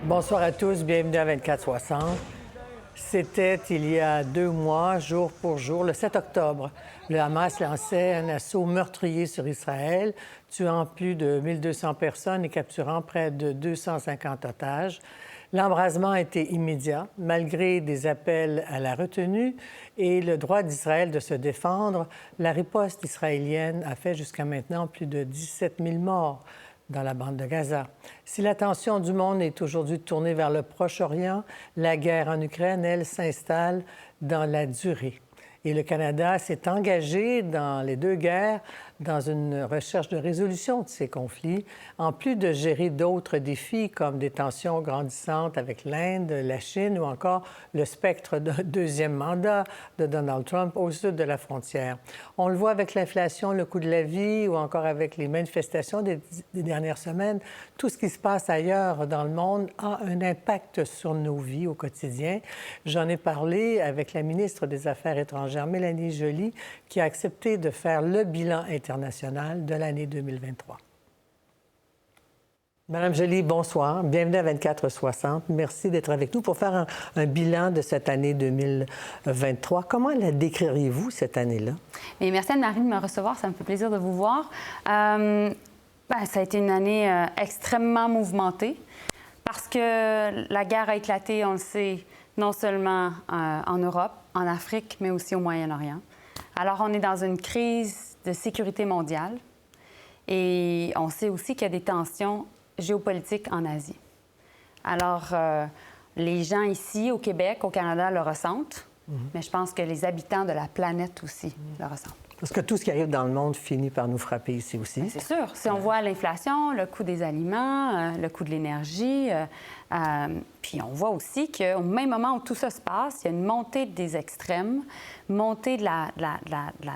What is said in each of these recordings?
Bonsoir à tous, bienvenue à 24/60. C'était il y a 2 mois, jour pour jour, le 7 octobre. Le Hamas lançait un assaut meurtrier sur Israël, tuant plus de 1200 personnes et capturant près de 250 otages. L'embrasement a été immédiat, malgré des appels à la retenue et le droit d'Israël de se défendre. La riposte israélienne a fait jusqu'à maintenant plus de 17 000 morts dans la bande de Gaza. Si l'attention du monde est aujourd'hui tournée vers le Proche-Orient, la guerre en Ukraine, elle, s'installe dans la durée. Et le Canada s'est engagé dans les 2 guerres dans une recherche de résolution de ces conflits, en plus de gérer d'autres défis comme des tensions grandissantes avec l'Inde, la Chine ou encore le spectre d'un 2e mandat de Donald Trump au sud de la frontière. On le voit avec l'inflation, le coût de la vie ou encore avec les manifestations des dernières semaines. Tout ce qui se passe ailleurs dans le monde a un impact sur nos vies au quotidien. J'en ai parlé avec la ministre des Affaires étrangères, Mélanie Joly, qui a accepté de faire le bilan international de l'année 2023. Madame Joly, bonsoir. Bienvenue à 24/60. Merci d'être avec nous pour faire un bilan de cette année 2023. Comment la décririez-vous, cette année-là? Et merci Anne-Marie de me recevoir. Ça me fait plaisir de vous voir. Ça a été une année extrêmement mouvementée parce que la guerre a éclaté, on le sait, non seulement en Europe, en Afrique, mais aussi au Moyen-Orient. Alors, on est dans une crise de sécurité mondiale et on sait aussi qu'il y a des tensions géopolitiques en Asie. Alors, les gens ici, au Québec, au Canada, le ressentent, mais je pense que les habitants de la planète aussi le ressentent. Parce que tout ce qui arrive dans le monde finit par nous frapper ici aussi. Bien, c'est sûr. Si on voit l'inflation, le coût des aliments, le coût de l'énergie, puis on voit aussi qu'au même moment où tout ça se passe, il y a une montée des extrêmes, montée de la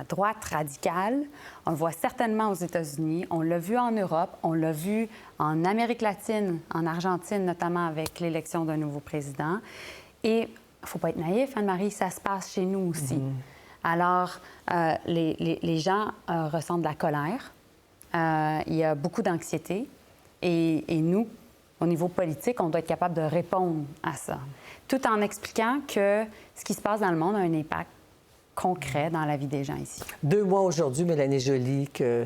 droite radicale. On le voit certainement aux États-Unis, on l'a vu en Europe, on l'a vu en Amérique latine, en Argentine notamment avec l'élection d'un nouveau président. Et il ne faut pas être naïf, Anne-Marie, ça se passe chez nous aussi. Alors, les gens ressentent de la colère. Il y a beaucoup d'anxiété. Et nous, au niveau politique, on doit être capable de répondre à ça, tout en expliquant que ce qui se passe dans le monde a un impact concret dans la vie des gens ici. 2 mois aujourd'hui, Mélanie Joly, que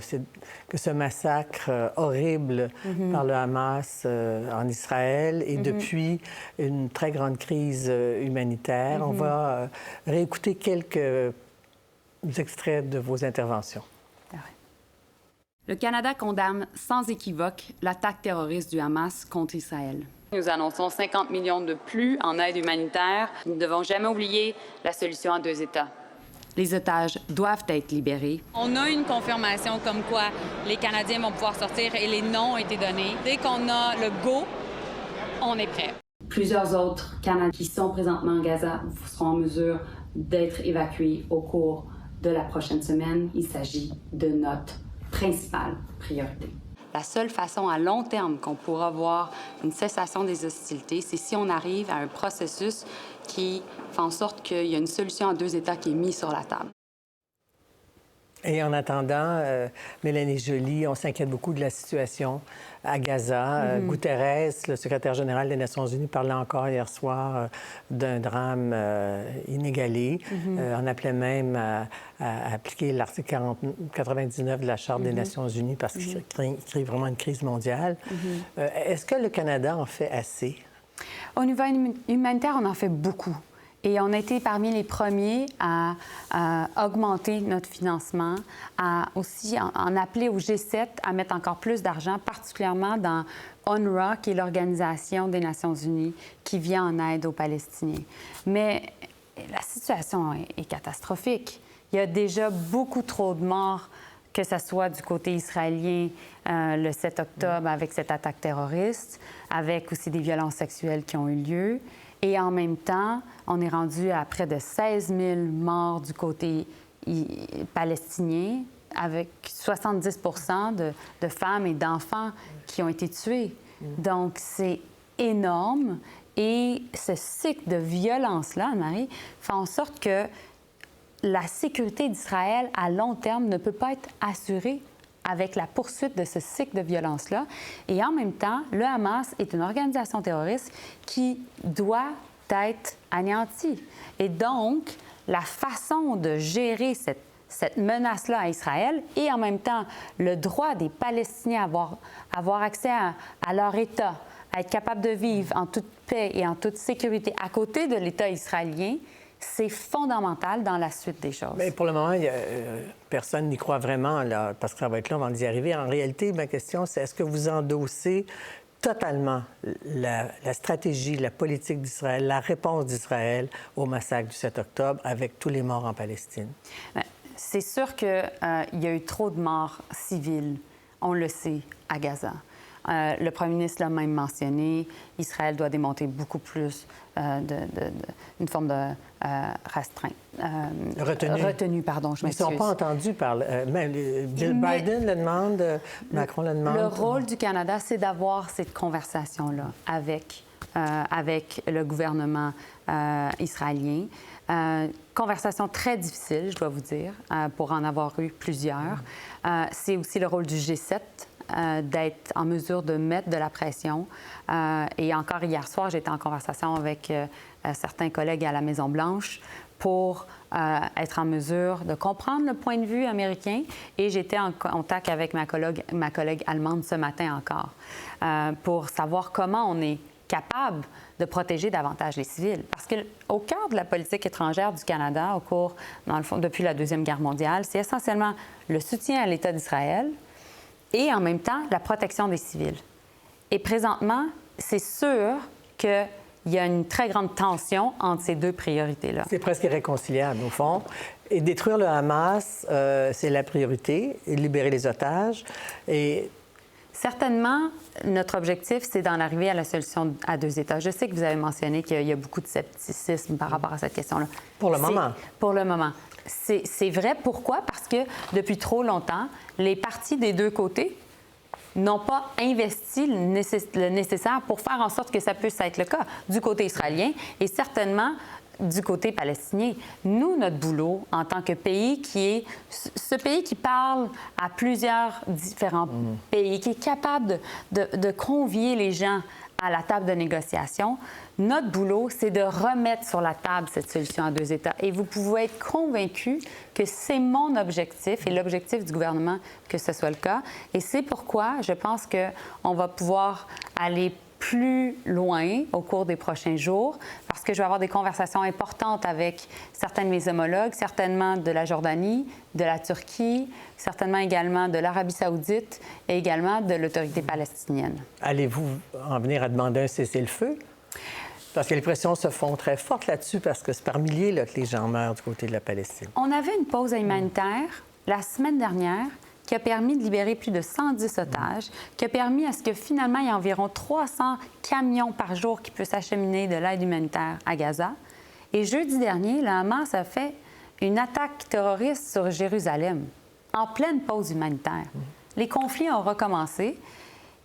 ce massacre horrible par le Hamas en Israël et depuis une très grande crise humanitaire. On va réécouter quelques extraits de vos interventions. Le Canada condamne sans équivoque l'attaque terroriste du Hamas contre Israël. Nous annonçons 50 millions de plus en aide humanitaire. Nous ne devons jamais oublier la solution à 2 États. Les otages doivent être libérés. On a une confirmation comme quoi les Canadiens vont pouvoir sortir et les noms ont été donnés. Dès qu'on a le go, on est prêt. Plusieurs autres Canadiens qui sont présentement en Gaza seront en mesure d'être évacués au cours de la prochaine semaine. Il s'agit de notre principale priorité. La seule façon à long terme qu'on pourra voir une cessation des hostilités, c'est si on arrive à un processus qui fait en sorte qu'il y a une solution à 2 États qui est mise sur la table. Et en attendant, Mélanie Joly, on s'inquiète beaucoup de la situation à Gaza. Guterres, le secrétaire général des Nations unies, parlait encore hier soir d'un drame inégalé. On appelait même à appliquer l'article 99 de la Charte des Nations unies parce qu'il crée vraiment une crise mondiale. Est-ce que le Canada en fait assez? Au niveau humanitaire, on en fait beaucoup. Et on a été parmi les premiers à augmenter notre financement, à aussi en appeler au G7 à mettre encore plus d'argent, particulièrement dans UNRWA, qui est l'Organisation des Nations unies, qui vient en aide aux Palestiniens. Mais la situation est catastrophique. Il y a déjà beaucoup trop de morts, que ce soit du côté israélien le 7 octobre avec cette attaque terroriste, avec aussi des violences sexuelles qui ont eu lieu. Et en même temps, on est rendu à près de 16 000 morts du côté palestinien, avec 70 de femmes et d'enfants qui ont été tués. Donc, c'est énorme. Et ce cycle de violence-là, Anne-Marie, fait en sorte que la sécurité d'Israël à long terme ne peut pas être assurée avec la poursuite de ce cycle de violence-là. Et en même temps, le Hamas est une organisation terroriste qui doit être anéantie. Et donc, la façon de gérer cette menace-là à Israël et en même temps le droit des Palestiniens à avoir accès à leur État, à être capable de vivre en toute paix et en toute sécurité à côté de l'État israélien, c'est fondamental dans la suite des choses. Mais pour le moment, personne n'y croit vraiment, là, parce que ça va être long avant d'y arriver. En réalité, ma question, c'est est-ce que vous endossez totalement la stratégie, la politique d'Israël, la réponse d'Israël au massacre du 7 octobre avec tous les morts en Palestine? C'est sûr qu'il y a eu trop de morts civiles, on le sait, à Gaza. Le premier ministre l'a même mentionné, Israël doit démonter beaucoup plus une forme de restreinte. Retenue, pardon, je m'excuse. Ils ne sont pas entendus par... Biden le demande, Macron le demande. Le rôle du Canada, c'est d'avoir cette conversation-là avec le gouvernement israélien. Conversation très difficile, je dois vous dire, pour en avoir eu plusieurs. C'est aussi le rôle du G7 d'être en mesure de mettre de la pression. Et encore hier soir, j'étais en conversation avec certains collègues à la Maison-Blanche pour être en mesure de comprendre le point de vue américain. Et j'étais en contact avec ma collègue allemande ce matin encore pour savoir comment on est capable de protéger davantage les civils. Parce qu'au cœur de la politique étrangère du Canada, dans le fond, depuis la Deuxième Guerre mondiale, c'est essentiellement le soutien à l'État d'Israël et en même temps la protection des civils. Et présentement, c'est sûr qu'il y a une très grande tension entre ces deux priorités-là. C'est presque irréconciliable, au fond. Et détruire le Hamas, c'est la priorité, et libérer les otages. Et certainement, notre objectif, c'est d'en arriver à la solution à deux États. Je sais que vous avez mentionné qu'il y a beaucoup de scepticisme par rapport à cette question-là. Pour le moment. Pour le moment. C'est vrai. Pourquoi? Parce que depuis trop longtemps, les partis des deux côtés n'ont pas investi le nécessaire pour faire en sorte que ça puisse être le cas du côté israélien et certainement du côté palestinien. Nous, notre boulot en tant que pays ce pays qui parle à plusieurs différents pays, qui est capable de convier les gens à la table de négociation, notre boulot, c'est de remettre sur la table cette solution à deux États. Et vous pouvez être convaincus que c'est mon objectif et l'objectif du gouvernement que ce soit le cas. Et c'est pourquoi je pense qu'on va pouvoir aller plus loin au cours des prochains jours, parce que je vais avoir des conversations importantes avec certains de mes homologues, certainement de la Jordanie, de la Turquie, certainement également de l'Arabie saoudite et également de l'autorité palestinienne. Allez-vous en venir à demander un cessez-le-feu? Parce que les pressions se font très fortes là-dessus, parce que c'est par milliers là, que les gens meurent du côté de la Palestine. On avait une pause humanitaire la semaine dernière qui a permis de libérer plus de 110 otages, qui a permis à ce que finalement, il y ait environ 300 camions par jour qui puissent acheminer de l'aide humanitaire à Gaza. Et jeudi dernier, le Hamas a fait une attaque terroriste sur Jérusalem, en pleine pause humanitaire. Les conflits ont recommencé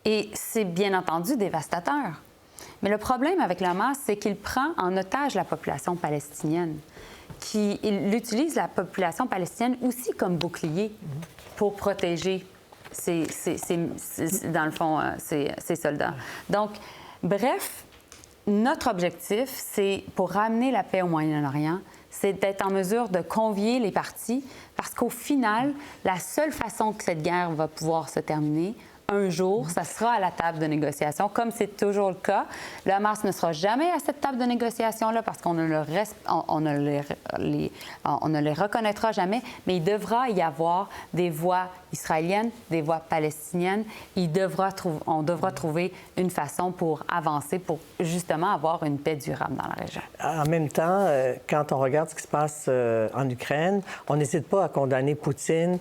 et c'est bien entendu dévastateur. Mais le problème avec le Hamas, c'est qu'il prend en otage la population palestinienne. Il utilise la population palestinienne aussi comme bouclier pour protéger dans le fond, ces soldats. Donc, bref, notre objectif, c'est pour ramener la paix au Moyen-Orient, c'est d'être en mesure de convier les parties, parce qu'au final, la seule façon que cette guerre va pouvoir se terminer, un jour, ça sera à la table de négociation, comme c'est toujours le cas. Le Hamas ne sera jamais à cette table de négociation-là parce qu'on ne les reconnaîtra jamais, mais il devra y avoir des voix israéliennes, des voix palestiniennes. On devra trouver une façon pour avancer, pour justement avoir une paix durable dans la région. En même temps, quand on regarde ce qui se passe en Ukraine, on n'hésite pas à condamner Poutine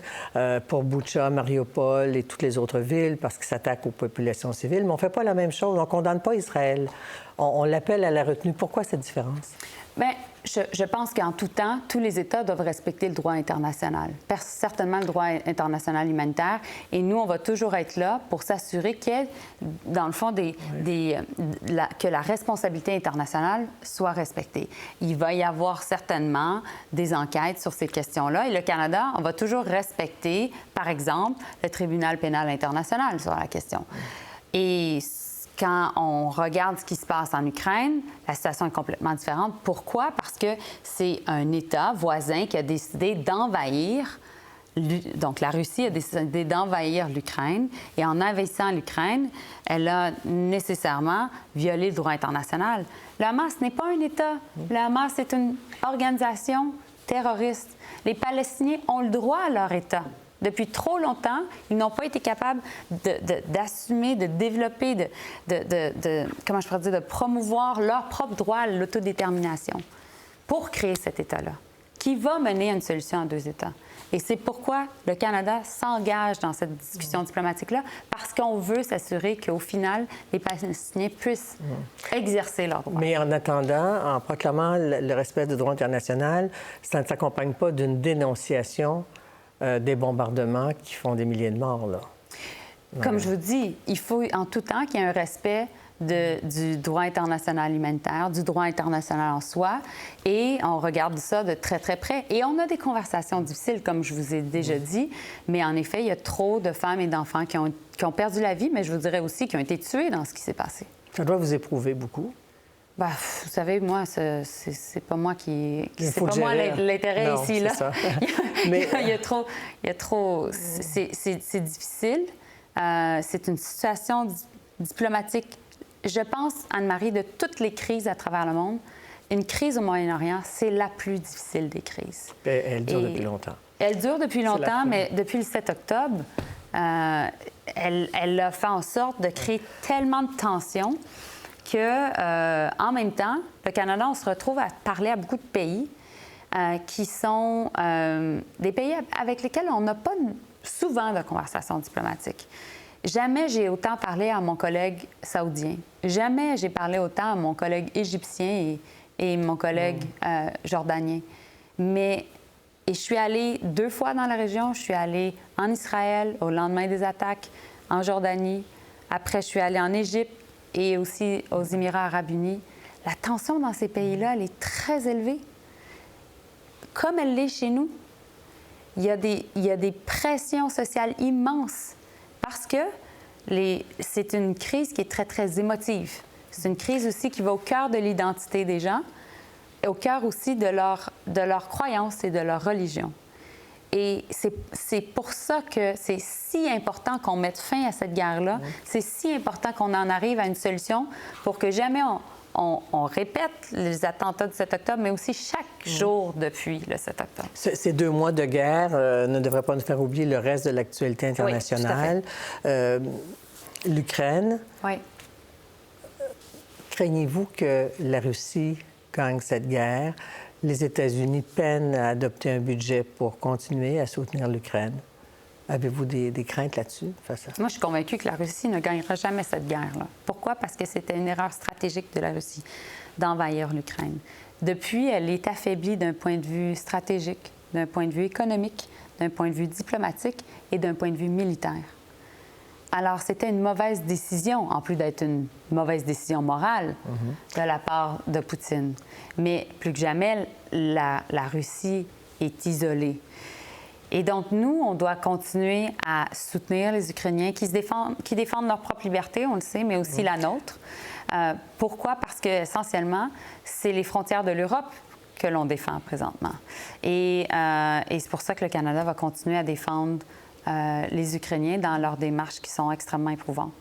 pour Boutcha, Mariupol et toutes les autres villes parce qu'il s'attaque aux populations civiles, mais on ne fait pas la même chose. On ne condamne pas Israël. On l'appelle à la retenue. Pourquoi cette différence? Bien, je pense qu'en tout temps, tous les États doivent respecter le droit international, certainement le droit international humanitaire. Et nous, on va toujours être là pour s'assurer qu'il y ait, dans le fond, que la responsabilité internationale soit respectée. Il va y avoir certainement des enquêtes sur ces questions-là. Et le Canada, on va toujours respecter, par exemple, le tribunal pénal international sur la question. Et quand on regarde ce qui se passe en Ukraine, la situation est complètement différente. Pourquoi? Parce que c'est un État voisin qui a décidé d'envahir. Donc, la Russie a décidé d'envahir l'Ukraine. Et en envahissant l'Ukraine, elle a nécessairement violé le droit international. Le Hamas n'est pas un État. Le Hamas est une organisation terroriste. Les Palestiniens ont le droit à leur État. Depuis trop longtemps, ils n'ont pas été capables d'assumer, de développer, comment je pourrais dire, de promouvoir leur propre droit à l'autodétermination pour créer cet État-là, qui va mener à une solution en 2 États. Et c'est pourquoi le Canada s'engage dans cette discussion diplomatique-là, parce qu'on veut s'assurer qu'au final, les Palestiniens puissent exercer leurs droits. Mais en attendant, en proclamant le respect du droit international, ça ne s'accompagne pas d'une dénonciation des bombardements qui font des milliers de morts, là. Comme je vous dis, il faut en tout temps qu'il y ait un respect du droit international humanitaire, du droit international en soi, et on regarde ça de très, très près. Et on a des conversations difficiles, comme je vous ai déjà dit, mais en effet, il y a trop de femmes et d'enfants qui ont perdu la vie, mais je vous dirais aussi qui ont été tués dans ce qui s'est passé. Ça doit vous éprouver beaucoup. Bien, vous savez, moi, c'est pas moi qui... C'est pas moi l'intérêt ici, là. Ça. il y a trop... C'est difficile. C'est une situation diplomatique. Je pense, Anne-Marie, de toutes les crises à travers le monde, une crise au Moyen-Orient, c'est la plus difficile des crises. Elle dure depuis longtemps. Elle dure depuis longtemps, mais depuis le 7 octobre, elle a fait en sorte de créer tellement de tensions qu'en même temps, le Canada, on se retrouve à parler à beaucoup de pays qui sont des pays avec lesquels on n'a pas souvent de conversations diplomatiques. Jamais j'ai autant parlé à mon collègue saoudien. Jamais j'ai parlé autant à mon collègue égyptien et mon collègue jordanien. Et je suis allée 2 fois dans la région. Je suis allée en Israël au lendemain des attaques, en Jordanie. Après, je suis allée en Égypte et aussi aux Émirats arabes unis. La tension dans ces pays-là, elle est très élevée. Comme elle l'est chez nous. Il y a des pressions sociales immenses parce que c'est une crise qui est très, très émotive. C'est une crise aussi qui va au cœur de l'identité des gens et au cœur aussi de leur croyance et de leur religion. Et c'est pour ça que c'est si important qu'on mette fin à cette guerre-là. C'est si important qu'on en arrive à une solution pour que jamais on répète les attentats du 7 octobre, mais aussi chaque jour depuis le 7 octobre. Ces 2 mois de guerre ne devraient pas nous faire oublier le reste de l'actualité internationale. Oui, L'Ukraine. Oui. Craignez-vous que la Russie gagne cette guerre? Les États-Unis peinent à adopter un budget pour continuer à soutenir l'Ukraine. Avez-vous des craintes là-dessus face à ça? Moi, je suis convaincue que la Russie ne gagnera jamais cette guerre-là. Pourquoi? Parce que c'était une erreur stratégique de la Russie d'envahir l'Ukraine. Depuis, elle est affaiblie d'un point de vue stratégique, d'un point de vue économique, d'un point de vue diplomatique et d'un point de vue militaire. Alors, c'était une mauvaise décision, en plus d'être une mauvaise décision morale de la part de Poutine. Mais plus que jamais, la Russie est isolée. Et donc, nous, on doit continuer à soutenir les Ukrainiens qui défendent leur propre liberté, on le sait, mais aussi la nôtre. Pourquoi? Parce que essentiellement, c'est les frontières de l'Europe que l'on défend présentement. Et c'est pour ça que le Canada va continuer à défendre les Ukrainiens dans leurs démarches qui sont extrêmement éprouvantes.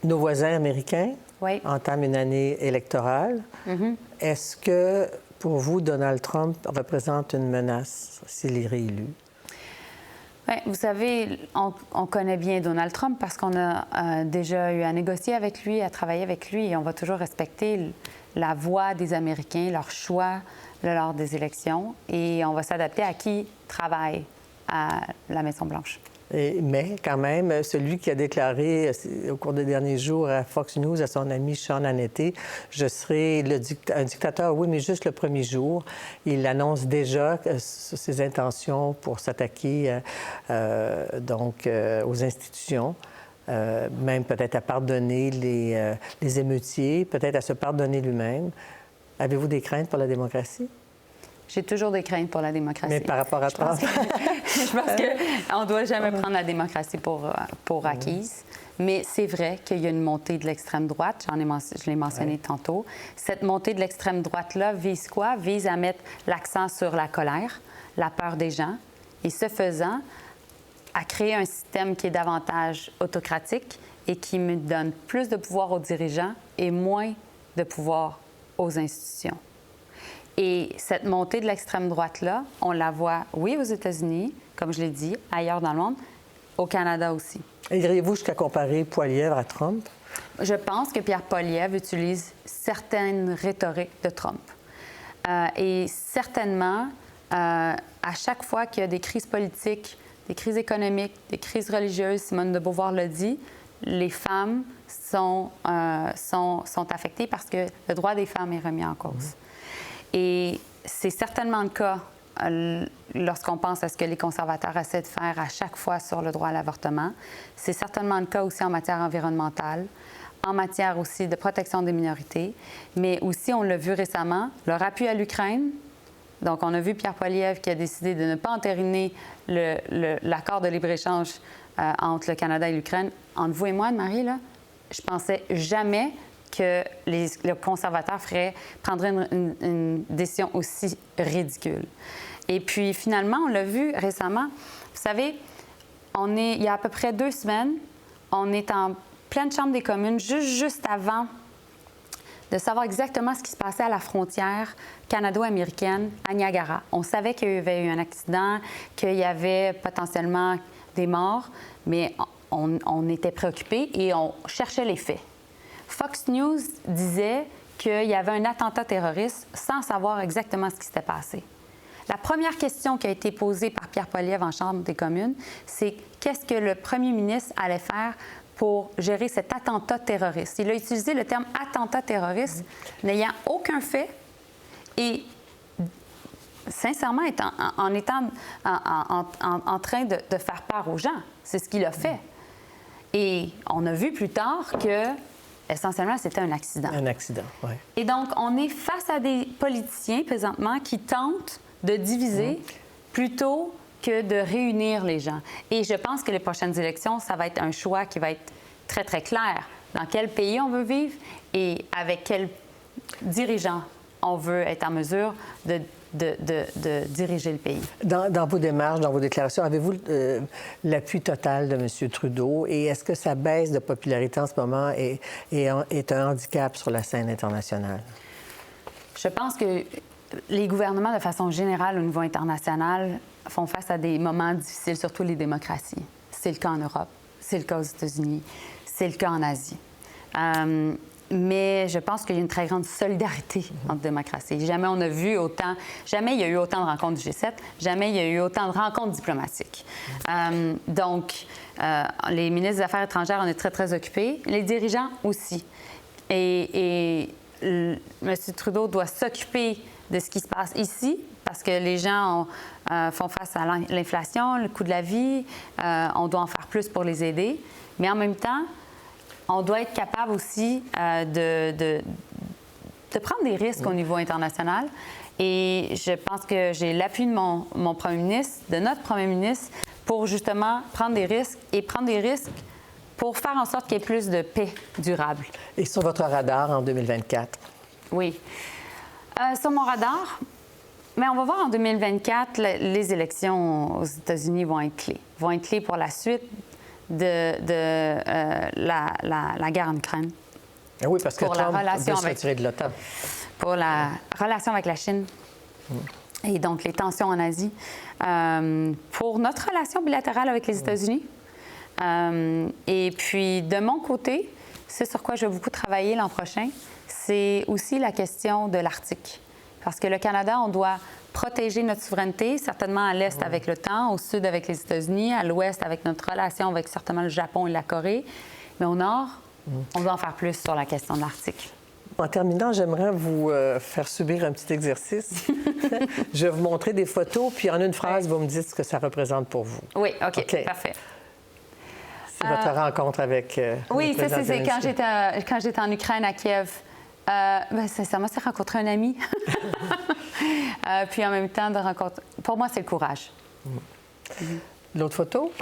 Nos voisins américains entament une année électorale. Est-ce que, pour vous, Donald Trump représente une menace s'il est réélu? Bien, vous savez, on connaît bien Donald Trump parce qu'on a déjà eu à négocier avec lui, à travailler avec lui, et on va toujours respecter la voix des Américains, leur choix lors des élections, et on va s'adapter à qui travaille à la Maison-Blanche. Mais quand même, celui qui a déclaré au cours des derniers jours à Fox News à son ami Sean Hannity, je serai un dictateur, oui, mais juste le premier jour. Il annonce déjà ses intentions pour s'attaquer aux institutions. Même peut-être à pardonner les émeutiers, peut-être à se pardonner lui-même. Avez-vous des craintes pour la démocratie? J'ai toujours des craintes pour la démocratie. Mais par rapport à Trump? Je pense qu'on ne doit jamais prendre la démocratie pour acquise. Mais c'est vrai qu'il y a une montée de l'extrême droite. Je l'ai mentionné tantôt. Cette montée de l'extrême droite-là vise quoi? Vise à mettre l'accent sur la colère, la peur des gens. Et ce faisant, à créer un système qui est davantage autocratique et qui me donne plus de pouvoir aux dirigeants et moins de pouvoir aux institutions. Et cette montée de l'extrême droite-là, on la voit, oui, aux États-Unis, comme je l'ai dit, ailleurs dans le monde, au Canada aussi. Et diriez-vous jusqu'à comparer Poilievre à Trump? Je pense que Pierre Poilievre utilise certaines rhétoriques de Trump. Et certainement, à chaque fois qu'il y a des crises politiques, des crises économiques, des crises religieuses, Simone de Beauvoir l'a dit, les femmes sont affectées parce que le droit des femmes est remis en cause. Et c'est certainement le cas lorsqu'on pense à ce que les conservateurs essaient de faire à chaque fois sur le droit à l'avortement. C'est certainement le cas aussi en matière environnementale, en matière aussi de protection des minorités, mais aussi, on l'a vu récemment, leur appui à l'Ukraine. Donc, on a vu Pierre Poilievre qui a décidé de ne pas entériner l'accord de libre-échange entre le Canada et l'Ukraine. Entre vous et moi, Anne-Marie, là, je pensais jamais que le conservateur prendrait une décision aussi ridicule. Et puis, finalement, on l'a vu récemment. Vous savez, il y a à peu près 2 semaines, on est en pleine Chambre des communes, juste avant de savoir exactement ce qui se passait à la frontière canado-américaine à Niagara. On savait qu'il y avait eu un accident, qu'il y avait potentiellement des morts, mais on était préoccupés et on cherchait les faits. Fox News disait qu'il y avait un attentat terroriste sans savoir exactement ce qui s'était passé. La première question qui a été posée par Pierre Poilievre en Chambre des communes, c'est qu'est-ce que le premier ministre allait faire pour gérer cet attentat terroriste. Il a utilisé le terme attentat terroriste, n'ayant aucun fait et, sincèrement, en étant en train de faire peur aux gens. C'est ce qu'il a fait. Et on a vu plus tard que, essentiellement, c'était un accident. Un accident, oui. Et donc, on est face à des politiciens, présentement, qui tentent de diviser plutôt que de réunir les gens. Et je pense que les prochaines élections, ça va être un choix qui va être très, très clair. Dans quel pays on veut vivre et avec quel dirigeant on veut être en mesure de diriger le pays. Dans vos démarches, dans vos déclarations, avez-vous l'appui total de M. Trudeau? Et est-ce que sa baisse de popularité en ce moment est un handicap sur la scène internationale? Je pense que les gouvernements, de façon générale, au niveau international, font face à des moments difficiles, surtout les démocraties. C'est le cas en Europe, c'est le cas aux États-Unis, c'est le cas en Asie. Mais je pense qu'il y a une très grande solidarité entre démocraties. Jamais on a vu autant, jamais il y a eu autant de rencontres du G7, jamais il y a eu autant de rencontres diplomatiques. Donc, les ministres des Affaires étrangères, on est très, très occupés. Les dirigeants aussi. Et M. Trudeau doit s'occuper de ce qui se passe ici, parce que les gens font face à l'inflation, le coût de la vie. On doit en faire plus pour les aider. Mais en même temps, on doit être capable aussi de prendre des risques au niveau international. Et je pense que j'ai l'appui de mon premier ministre, de notre premier ministre, pour justement prendre des risques pour faire en sorte qu'il y ait plus de paix durable. Et sur votre radar en 2024? Oui. Sur mon radar, mais on va voir en 2024, les élections aux États-Unis vont être clés pour la suite de la guerre en Ukraine. Oui, parce que Trump veut se retirer de l'OTAN. Pour la relation avec la Chine et donc les tensions en Asie. Pour notre relation bilatérale avec les États-Unis. Et puis, de mon côté, c'est sur quoi je vais beaucoup travailler l'an prochain, c'est aussi la question de l'Arctique. Parce que le Canada, on doit protéger notre souveraineté, certainement à l'est avec l'OTAN, au sud avec les États-Unis, à l'ouest avec notre relation avec certainement le Japon et la Corée. Mais au nord, on doit en faire plus sur la question de l'Arctique. En terminant, j'aimerais vous faire subir un petit exercice. Je vais vous montrer des photos, puis en une phrase, vous me dites ce que ça représente pour vous. Oui, OK. Parfait. C'est votre rencontre avec oui, le président ça, c'est Zelensky. quand j'étais en Ukraine, à Kiev. Sincèrement, c'est rencontrer un ami. Puis en même temps, de rencontrer... Pour moi, c'est le courage. L'autre photo?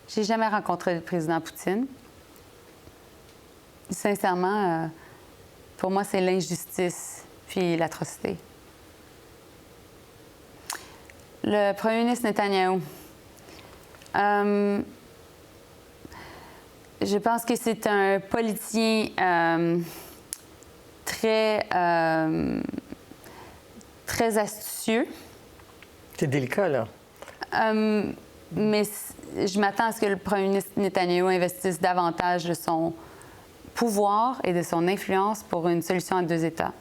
J'ai jamais rencontré le président Poutine. Sincèrement, pour moi, c'est l'injustice puis l'atrocité. Le premier ministre Netanyahou. Je pense que c'est un politicien très astucieux. C'est délicat, là. Mais je m'attends à ce que le premier ministre Netanyahou investisse davantage de son pouvoir et de son influence pour une solution à 2 États.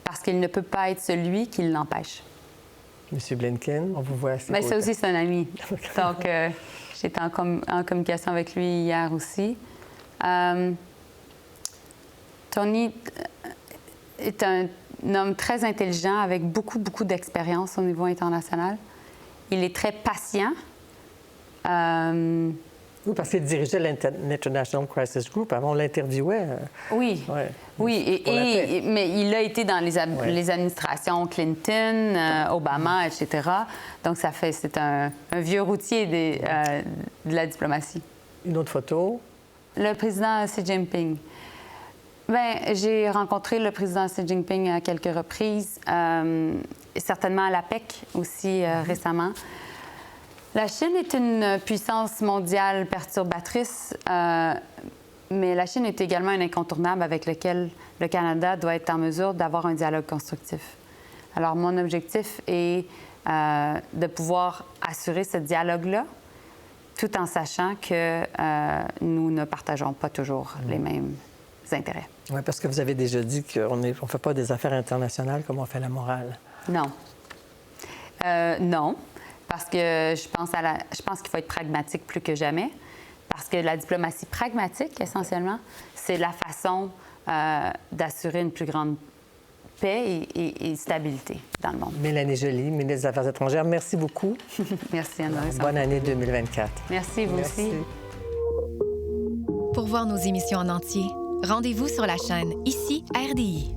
Parce qu'il ne peut pas être celui qui l'empêche. M. Blinken, on vous voit assez. Mais ça aussi, c'est un ami. Donc, j'étais en communication avec lui hier aussi. Tony est un homme très intelligent avec beaucoup d'expérience au niveau international. Il est très patient. Oui, parce qu'il dirigeait l'International Crisis Group. Avant, on l'interviewait. Oui. Ouais. Oui, mais il a été dans les administrations Clinton, Obama, etc. Donc, c'est un vieux routier de la diplomatie. Une autre photo. Le président Xi Jinping. Bien, j'ai rencontré le président Xi Jinping à quelques reprises, certainement à l'APEC aussi récemment. La Chine est une puissance mondiale perturbatrice, mais la Chine est également un incontournable avec lequel le Canada doit être en mesure d'avoir un dialogue constructif. Alors, mon objectif est de pouvoir assurer ce dialogue-là, tout en sachant que nous ne partageons pas toujours les mêmes intérêts. Oui, parce que vous avez déjà dit qu'on ne fait pas des affaires internationales comme on fait la morale. Non. Non. Parce que je pense qu'il faut être pragmatique plus que jamais. Parce que la diplomatie pragmatique, essentiellement, c'est la façon d'assurer une plus grande paix et stabilité dans le monde. Mélanie Joly, ministre des Affaires étrangères, merci beaucoup. Merci, Anne-Marie. Bonne année 2024. Merci, vous aussi. Pour voir nos émissions en entier, rendez-vous sur la chaîne Ici RDI.